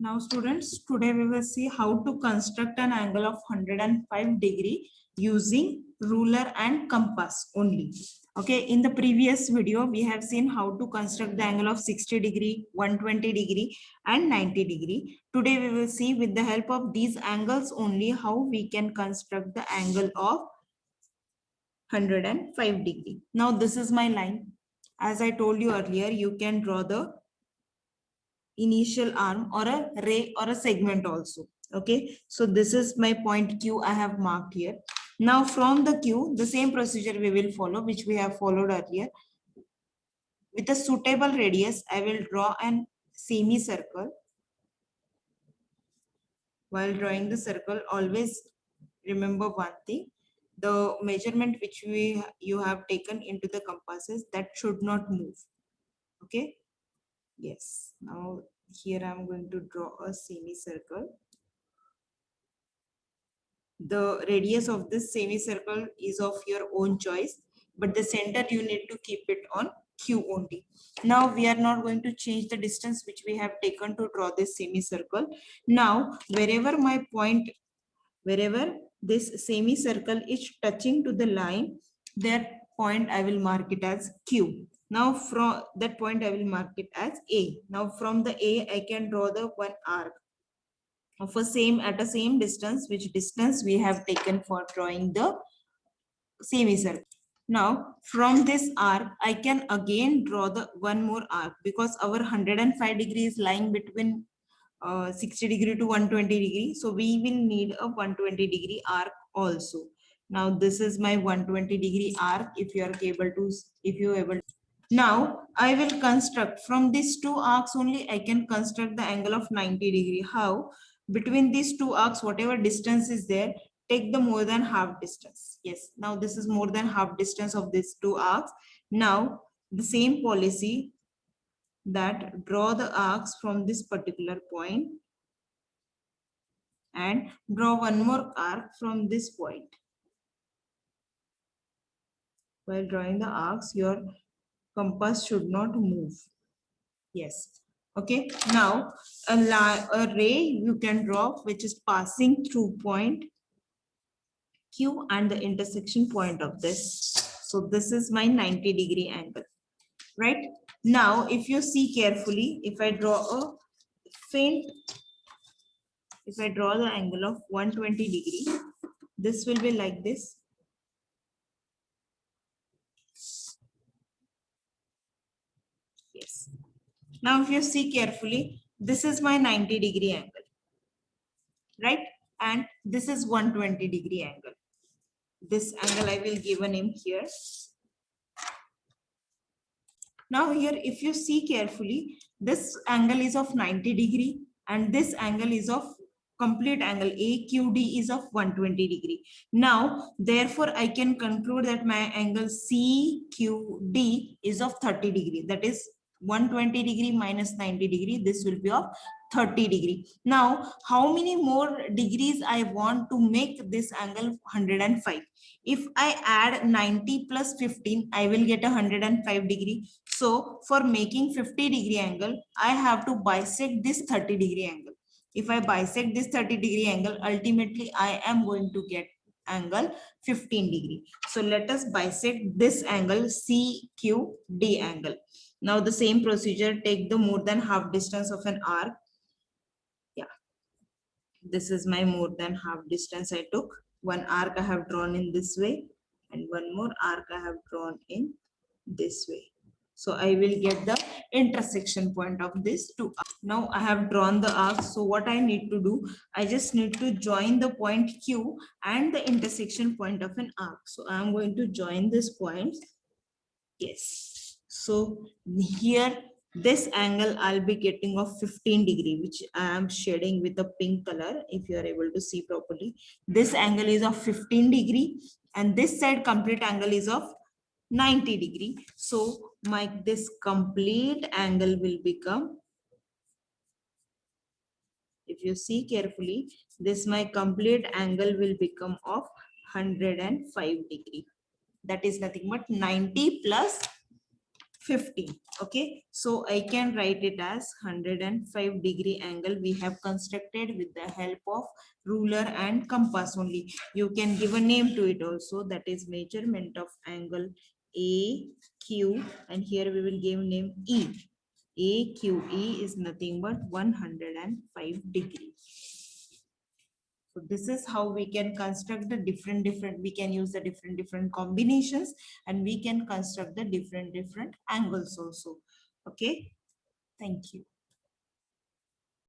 Now students, today we will see how to construct an angle of 105 degree using ruler and compass only. Okay, in the previous video, we have seen how to construct the angle of 60 degree, 120 degree and 90 degree. Today we will see with the help of these angles only how we can construct the angle of 105 degree. Now this is my line. As I told you earlier, you can draw the initial arm or a ray or a segment also. Okay, so this is my point Q I have marked here. Now from the Q, the same procedure we will follow which we have followed earlier. With a suitable radius, I will draw an semicircle. While drawing the circle, always remember one thing: the measurement which you have taken into the compasses, that should not move. Okay. Yes. Now here I am going to draw a semicircle. The radius of this semicircle is of your own choice, but the center you need to keep it on Q only. Now we are not going to change the distance which we have taken to draw this semicircle. Now wherever this semicircle is touching to the line, that point I will mark it as Q. Now from that point I will mark it as A. Now from the A I can draw the one arc of a same at a same distance, which distance we have taken for drawing the semicircle. Now from this arc I can again draw the one more arc, because our 105 degrees lying between 60 degree to 120 degree, so we will need a 120 degree arc also. Now this is my 120 degree arc. If you are able to, now I will construct from these two arcs only. I can construct the angle of 90 degree. How? Between these two arcs, whatever distance is there, take the more than half distance. Yes, now this is more than half distance of these two arcs. Now the same policy, that draw the arcs from this particular point and draw one more arc from this point. While drawing the arcs, your compass should not move. Yes. Okay. Now a ray you can draw which is passing through point Q and the intersection point of this. So this is my 90 degree angle. Right. Now if you see carefully, if I draw the angle of 120 degree, this will be like this. Yes. Now if you see carefully, this is my 90 degree angle, right? And this is 120 degree angle. This angle I will give a name here. Now here if you see carefully, this angle is of 90 degree and this angle is of complete angle AQD is of 120 degree. Now therefore I can conclude that my angle CQD is of 30 degree. That is 120 degree minus 90 degree. This will be of 30 degree. Now how many more degrees I want to make this angle 105? If I add 90 plus 15, I will get 105 degree. So for making 50 degree angle, I have to bisect this 30 degree angle. If I bisect this 30 degree angle, ultimately I am going to get angle 15 degree. So let us bisect this angle CQD angle. Now the same procedure, take the more than half distance of an arc. Yeah, this is my more than half distance I took. One arc I have drawn in this way and one more arc I have drawn in this way. So I will get the intersection point of this two arcs. Now I have drawn the arc. So what I need to do, I just need to join the point Q and the intersection point of an arc. So I am going to join this point. Yes. So here this angle I'll be getting of 15 degree, which I am shading with a pink color. If you are able to see properly, this angle is of 15 degree and this side complete angle is of 90 degree. So this complete angle will become, if you see carefully, this my complete angle will become of 105 degree. That is nothing but 90 plus 50. Okay, so I can write it as 105-degree angle we have constructed with the help of ruler and compass only. You can give a name to it also, that is measurement of angle AQ, and here we will give name E. AQE is nothing but 105 degree. So this is how we can construct the different, we can use the different combinations, and we can construct the different angles also. Okay, thank you.